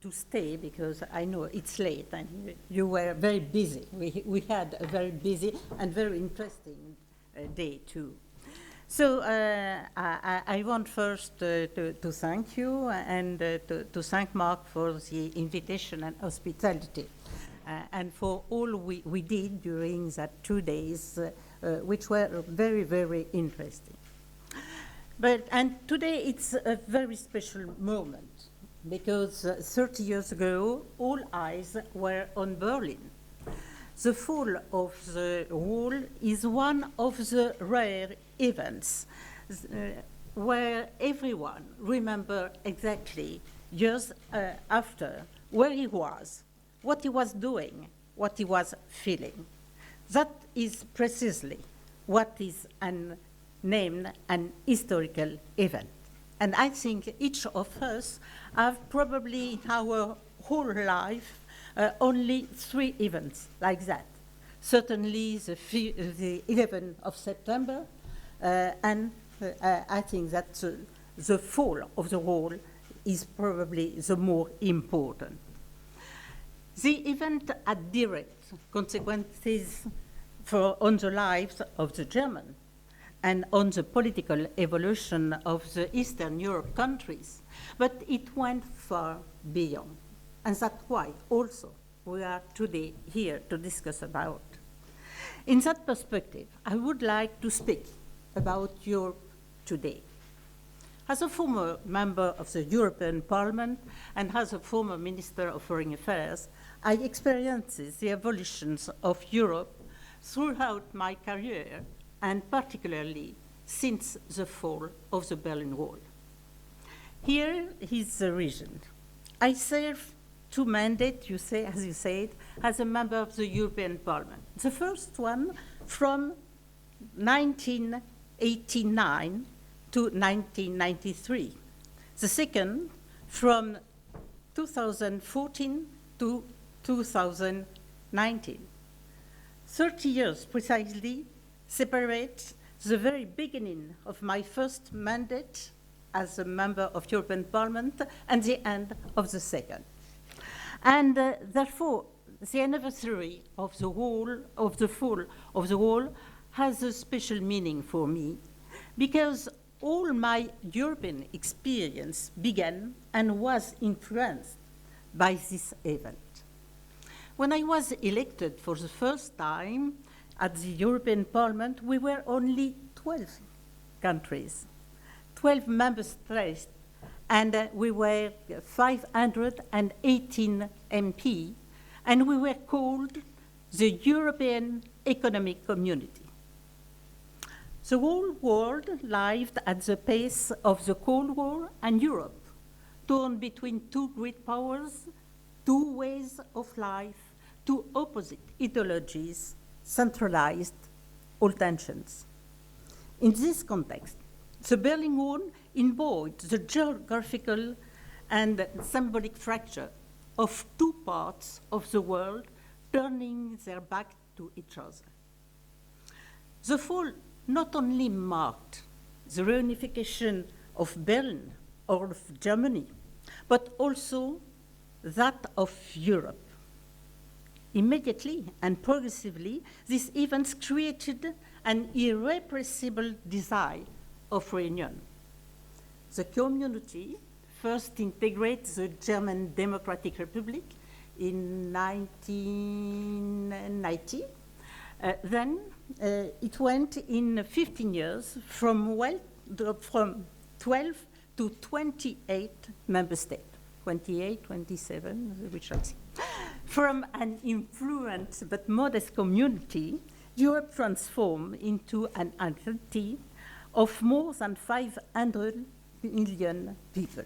to stay because I know it's late and you were very busy. We had a very busy and very interesting day too. So I want first to thank you and to thank Mark for the invitation and hospitality and for all we did during that 2 days, which were very, very interesting. And today it's a very special moment because 30 years ago, all eyes were on Berlin. The fall of the wall is one of the rare events where everyone remembers exactly years after where he was, what he was doing, what he was feeling. That is precisely what is named an historical event. And I think each of us have probably in our whole life only 3 events like that. Certainly the 11th of September, and I think that the fall of the wall is probably the more important. The event had direct consequences on the lives of the Germans and on the political evolution of the Eastern Europe countries, but it went far beyond. And that's why also we are today here to discuss about. In that perspective, I would like to speak about Europe today. As a former member of the European Parliament and as a former Minister of Foreign Affairs, I experienced the evolutions of Europe throughout my career and particularly since the fall of the Berlin Wall. Here is the reason. I served 2 mandates, as you said, as a member of the European Parliament. The first one from 1989 to 1993. The second from 2014 to 2019. 30 years precisely separate the very beginning of my first mandate as a member of European Parliament and the end of the second. And therefore, the anniversary of the fall of the wall has a special meaning for me because all my European experience began and was influenced by this event. When I was elected for the first time at the European Parliament, we were only 12 countries, 12 member states, and we were 518 MP, and we were called the European Economic Community. The whole world lived at the pace of the Cold War, and Europe, torn between 2 great powers, 2 ways of life, 2 opposite ideologies, centralized all tensions. In this context, the Berlin Wall embodied the geographical and symbolic fracture of 2 parts of the world turning their back to each other. The fall not only marked the reunification of Berlin or of Germany, but also that of Europe. Immediately and progressively, these events created an irrepressible desire of reunion. The community first integrated the German Democratic Republic in 1990. Then it went in 15 years from 12 to 28 member states, 28, 27, we shall see. From an influent but modest community, Europe transformed into an entity of more than 500 million people.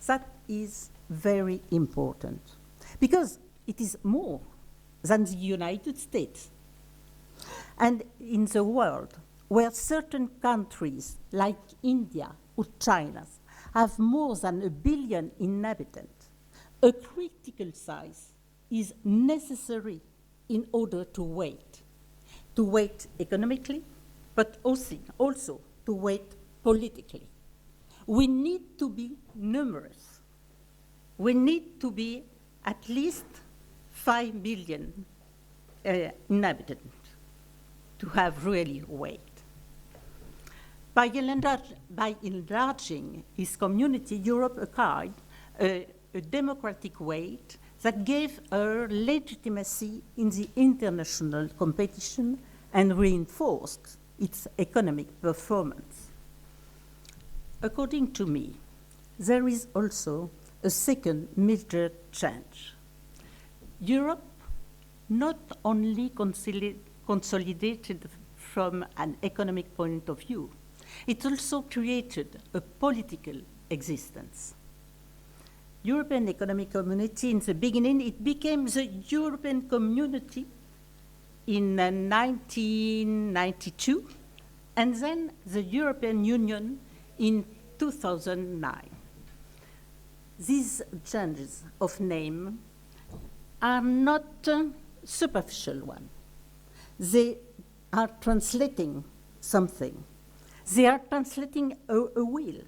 That is very important because it is more than the United States. And in the world where certain countries like India or China have more than 1 billion inhabitants, a critical size is necessary in order to wait economically, but also to wait politically. We need to be numerous. we need to be at least 5 million inhabitants to have really weight. By enlarging its community, Europe acquired a democratic weight that gave her legitimacy in the international competition and reinforced its economic performance. According to me, there is also a second major change. Europe not only consolidated from an economic point of view, it also created a political existence. European Economic Community, in the beginning, it became the European Community in 1992, and then the European Union in 2009. These changes of name are not superficial ones. They are translating something. They are translating a will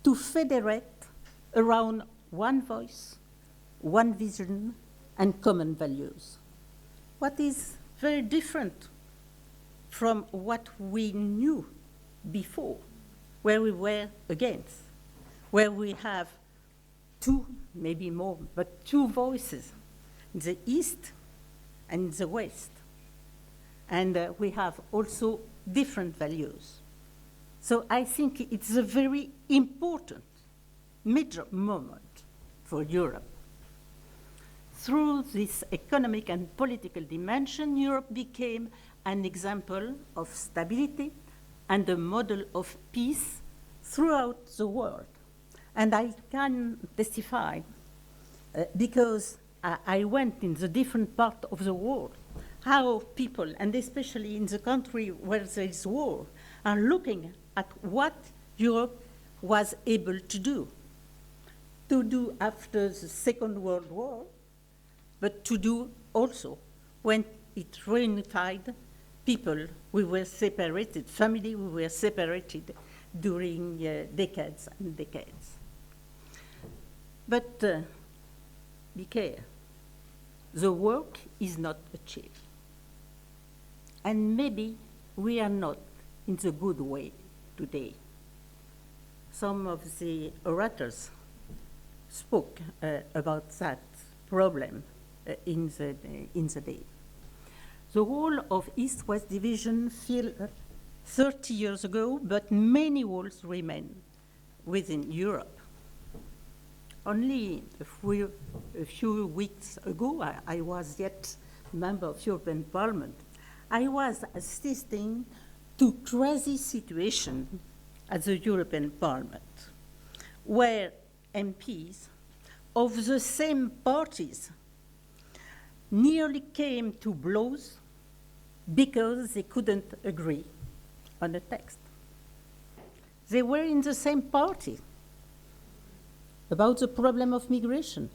to federate around one voice, one vision, and common values. What is very different from what we knew before, where we were against, where we have two, maybe more, but two voices, in the East and the West. And we have also different values. So I think it's a very important major moment for Europe. Through this economic and political dimension, Europe became an example of stability and a model of peace throughout the world. And I can testify because I went in the different parts of the world, how people, and especially in the country where there is war, are looking at what Europe was able to do after the Second World War, but to do also when it reunified people. We were separated, family, we were separated during decades and decades. But be careful, the work is not achieved. And maybe we are not in the good way today. Some of the orators spoke about that problem in the day. The wall of East-West division fell 30 years ago, but many walls remain within Europe. Only a few weeks ago, I was yet member of European Parliament. I was assisting to crazy situation at the European Parliament, where MPs of the same parties nearly came to blows because they couldn't agree on a text. They were in the same party about the problem of migration.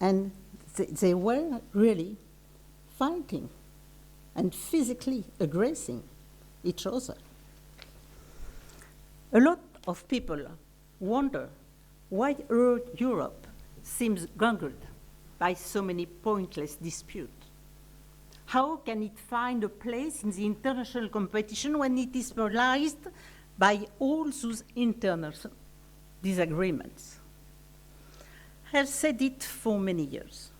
And they were really fighting and physically aggressing each other. A lot of people wonder why Europe seems gangled by so many pointless disputes. How can it find a place in the international competition when it is paralyzed by all those internal disagreements? I have said it for many years.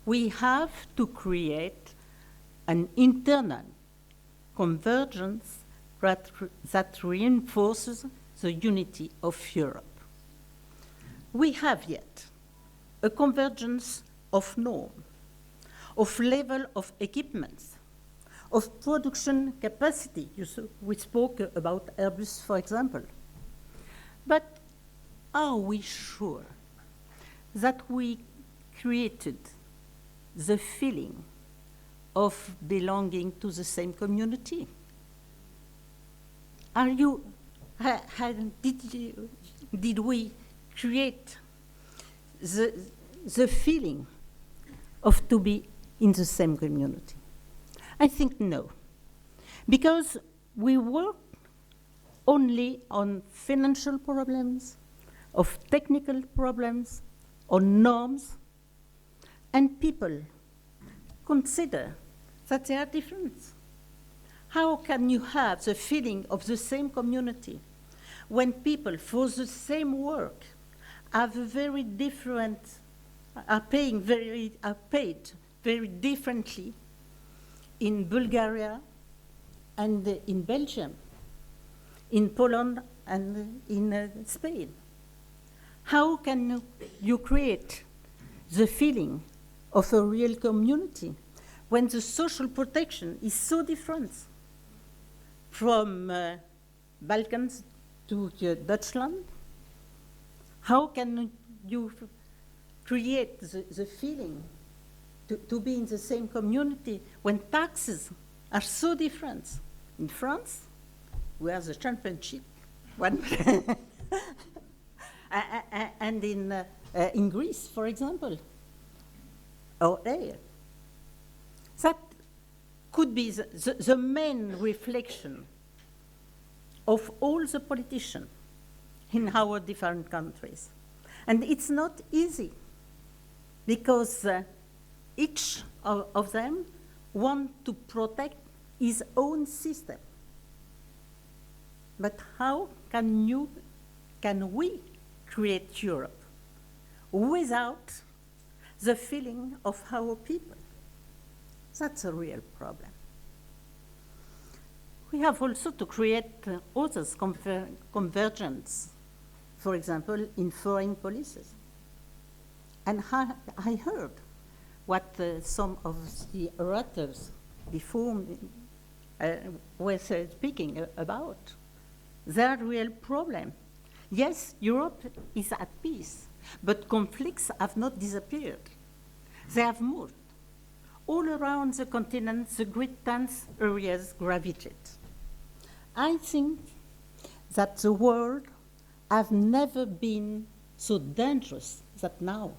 We have to create an internal convergence that reinforces the unity of Europe. We have yet a convergence of norms, of level of equipments, of production capacity. We spoke about Airbus, for example. But are we sure that we created the feeling of belonging to the same community? Did we create the feeling of to be in the same community? I think no, because we work only on financial problems, of technical problems or norms, and people consider that they are different. How can you have the feeling of the same community when people for the same work have a very different, are paid very differently in Bulgaria and in Belgium, in Poland and in Spain? How can you create the feeling of a real community when the social protection is so different from Balkans to Dutchland? How can you create the feeling to be in the same community when taxes are so different? In France, we have the championship, one and in Greece, for example, or there. That could be the main reflection of all the politicians in our different countries. And it's not easy, because each of them want to protect his own system. But how can we create Europe without the feeling of our people? That's a real problem. We have also to create other convergence, for example, in foreign policies. And I heard what some of the orators before me were speaking about. Their real problem. Yes, Europe is at peace, but conflicts have not disappeared. They have moved. All around the continent, the great tense areas gravitate. I think that the world have never been so dangerous that now.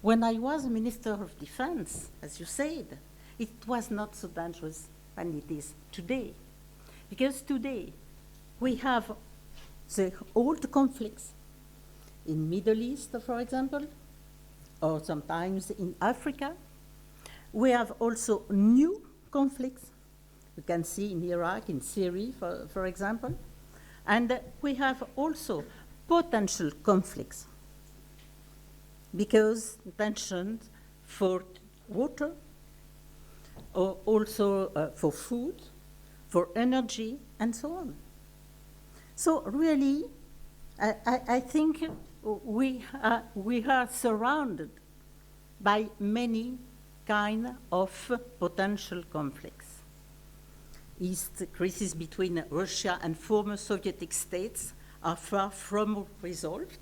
When I was Minister of Defense, as you said, it was not so dangerous than it is today. Because today we have the old conflicts in Middle East, for example, or sometimes in Africa. We have also new conflicts. We can see in Iraq, in Syria, for example. And we have also potential conflicts, because tensions for water, or also for food, for energy, and so on. So really, I think we are surrounded by many kinds of potential conflicts. East crises between Russia and former Soviet states are far from resolved.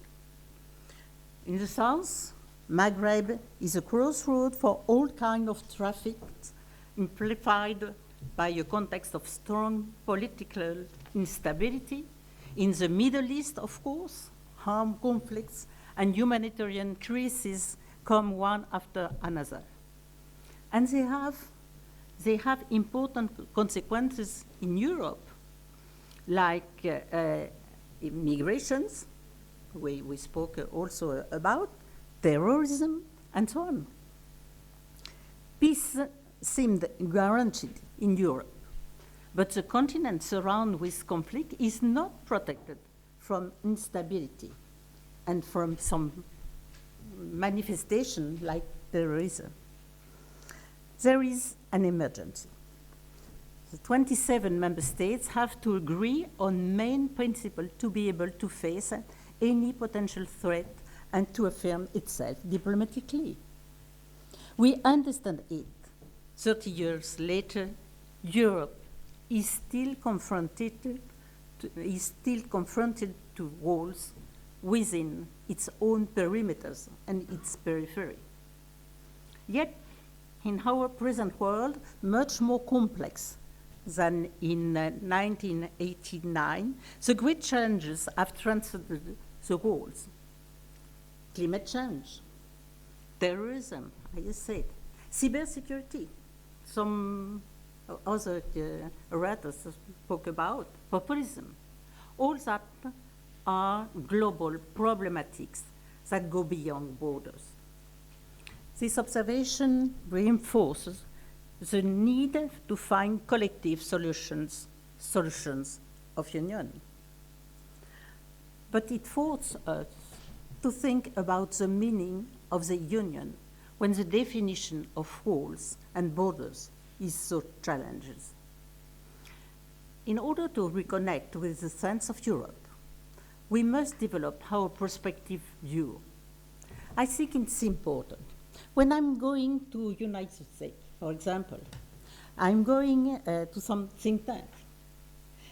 In the south, Maghreb is a crossroad for all kinds of traffic, amplified by a context of strong political instability. In the Middle East, of course, armed conflicts and humanitarian crises come one after another. And they have important consequences in Europe, like migrations, we spoke also about, terrorism, and so on. Peace seemed guaranteed in Europe, but the continent surrounded with conflict is not protected from instability and from some manifestation like terrorism. There is an emergency. The 27 member states have to agree on main principles to be able to face any potential threat and to affirm itself diplomatically. We understand it. 30 years later, Europe is still confronted to walls within its own perimeters and its periphery. Yet, in our present world, much more complex than in 1989, the great challenges have transcended the walls. Climate change, terrorism, I said, cybersecurity, some other orators spoke about, populism. All that are global problematics that go beyond borders. This observation reinforces the need to find collective solutions of union. But it forces us to think about the meaning of the union when the definition of rules and borders is so challenging. In order to reconnect with the sense of Europe, we must develop our prospective view. I think it's important. When I'm going to United States, for example, I'm going to some think tank.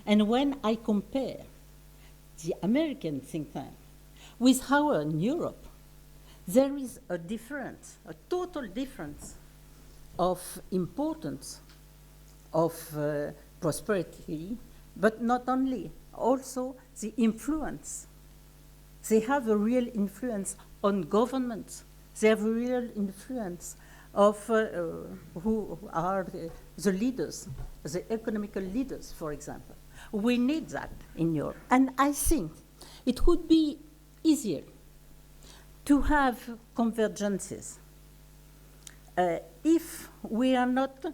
And when I compare the American think tank with our in Europe, there is a difference, a total difference of importance of prosperity, but not only, also the influence. They have a real influence on governments. They have a real influence of who are the leaders, the economical leaders, for example. We need that in Europe. And I think it would be easier to have convergences if we are not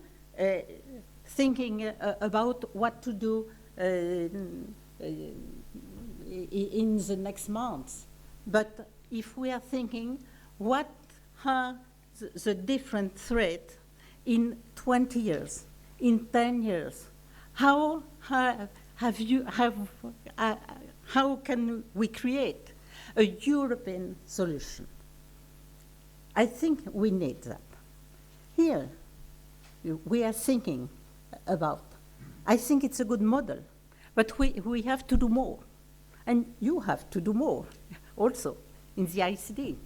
thinking about what to do in the next months, but if we are thinking what are the different threats in 20 years, in 10 years, how can we create a European solution? I think we need that. Here, we are thinking about, I think it's a good model, but we have to do more. And you have to do more also in the ICD.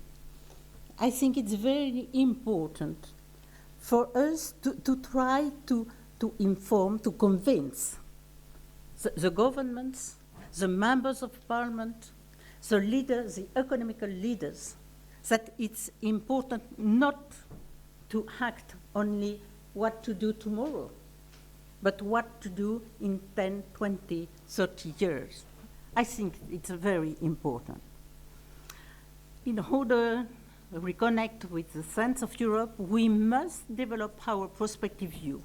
I think it's very important for us to try to inform, to convince the governments, the members of parliament, the leaders, the economical leaders, that it's important not to act only what to do tomorrow, but what to do in 10, 20, 30 years. I think it's very important. In order to reconnect with the sense of Europe, we must develop our prospective view.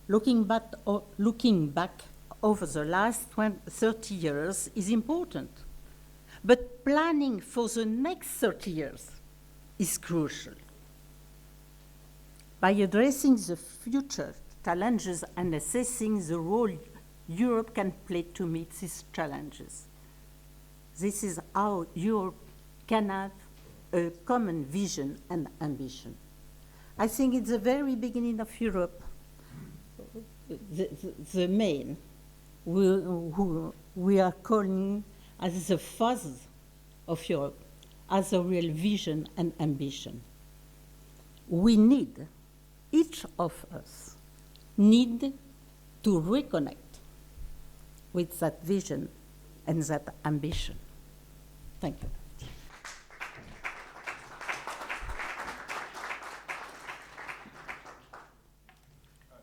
Looking back over the last 30 years is important, but planning for the next 30 years is crucial. By addressing the future challenges and assessing the role Europe can play to meet these challenges, this is how Europe can have a common vision and ambition. I think it's the very beginning of Europe, the main, who we are calling as the father of Europe, as a real vision and ambition. We need, each of us, need to reconnect with that vision and that ambition. Thank you.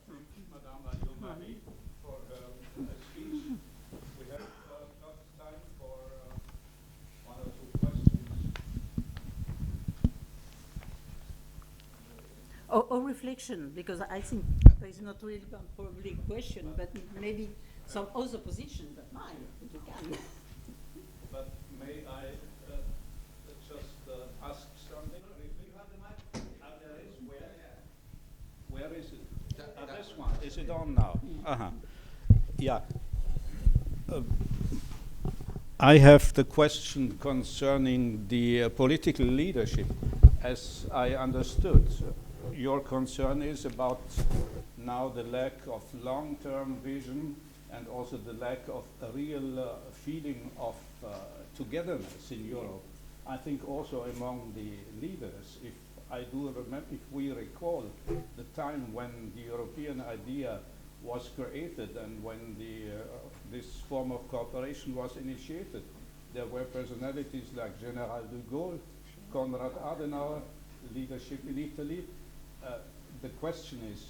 Thank you, Madame Alliot-Marie, for her speech. We have got time for one or two questions. Or reflection, because I think there is not really probably a question, but maybe some other position than mine, if you can. But may I just ask something? Do you have the mic? There is. Where is it? This one. Is it on now? Uh-huh. Yeah. I have the question concerning the political leadership. As I understood, your concern is about now the lack of long-term vision and also the lack of a real feeling of togetherness in Europe. I think also among the leaders, if we recall the time when the European idea was created and when this form of cooperation was initiated, there were personalities like General de Gaulle, Konrad Adenauer, leadership in Italy. The question is,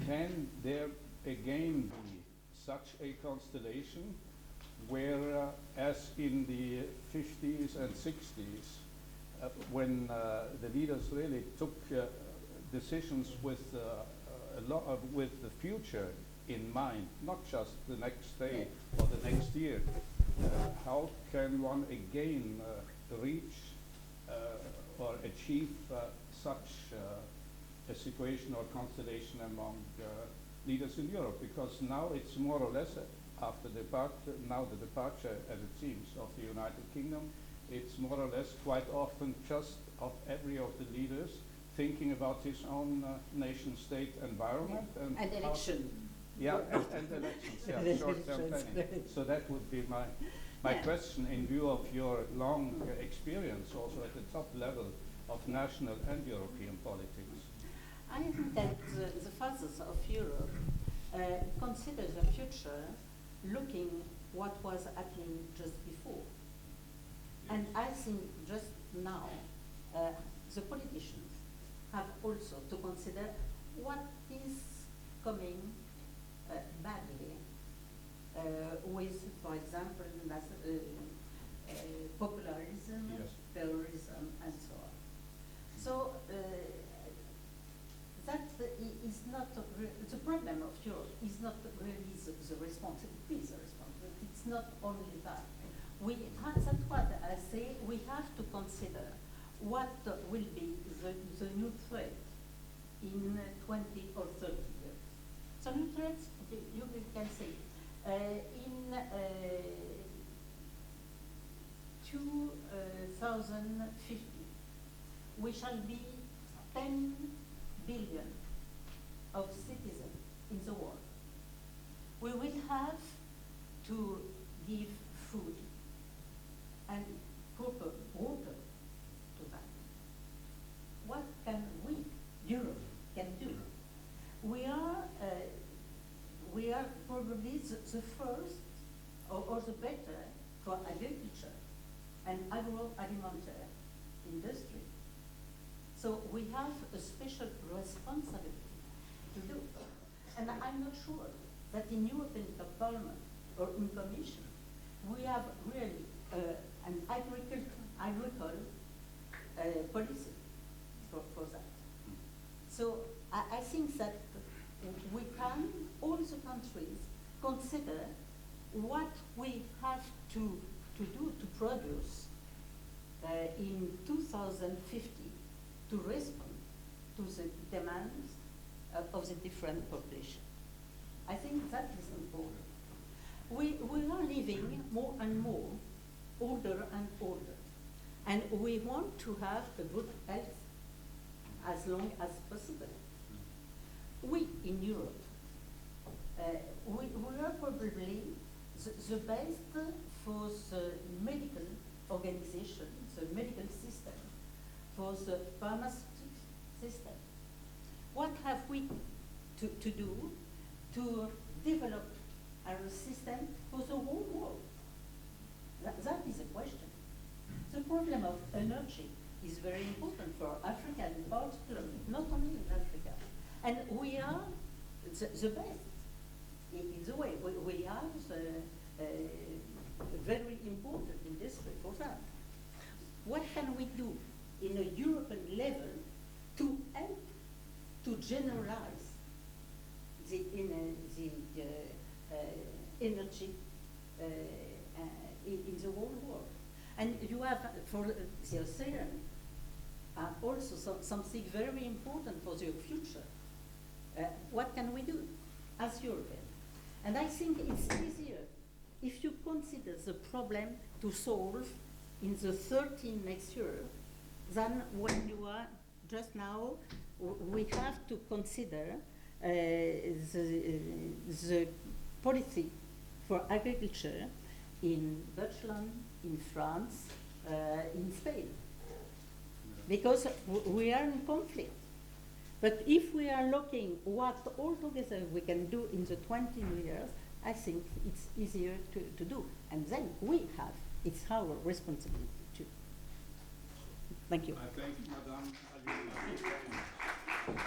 can there again be such a constellation where, as in the 50s and 60s, when the leaders really took decisions with with the future in mind, not just the next day or the next year. How can one again reach or achieve such a situation or constellation among leaders in Europe? Because now it's more or less after the departure, as it seems, of the United Kingdom, it's more or less quite often just of every of the leaders thinking about his own nation-state environment and election. Yeah, and elections, yeah, short-term planning. So that would be my question in view of your long experience also at the top level of national and European politics. I think that the fathers of Europe consider the future looking what was happening just before. And I think just now the politicians have also to consider what is coming badly with, for example, popularism, yes, terrorism, and so on. So that is not the problem of Europe is not really the responsibility. It's not only that. That's what I say. We have to consider what will be the new threat in 20 or 30 years. So new threats, you can say, in 2050, we shall be 10 billion of citizens in the world. We will have to give food and proper water to that. What can we, Europe, can do? We are probably the first or the better for agriculture and agroalimentary industry. So we have a special responsibility to do. And I'm not sure that in European Parliament or in Commission we have really an agricole policy for that. So I think that we can, all the countries, consider what we have to do to produce in 2050 to respond to the demands of the different population. I think that is important. We are living more and more, older and older, and we want to have a good health as long as possible. We in Europe, we are probably the best for the medical organization, the medical system, for the pharmaceutical system. What have we to do to develop our system for the whole world? That is a question. The problem of energy is very important for Africa in particular, not only in Africa. And we are the best in the way. We are very important industry for that. What can we do in a European level to help to generalize the energy in the whole world? And you have, for the ocean, also something very important for the future. What can we do as Europeans? And I think it's easier if you consider the problem to solve in the 13 next year than when you are just now. We have to consider the policy for agriculture in Deutschland, in France, in Spain, because we are in conflict. But if we are looking what altogether we can do in the 20 years, I think it's easier to do. And then we have, it's our responsibility too. Thank you. I thank Madame Alliot-Marie very much.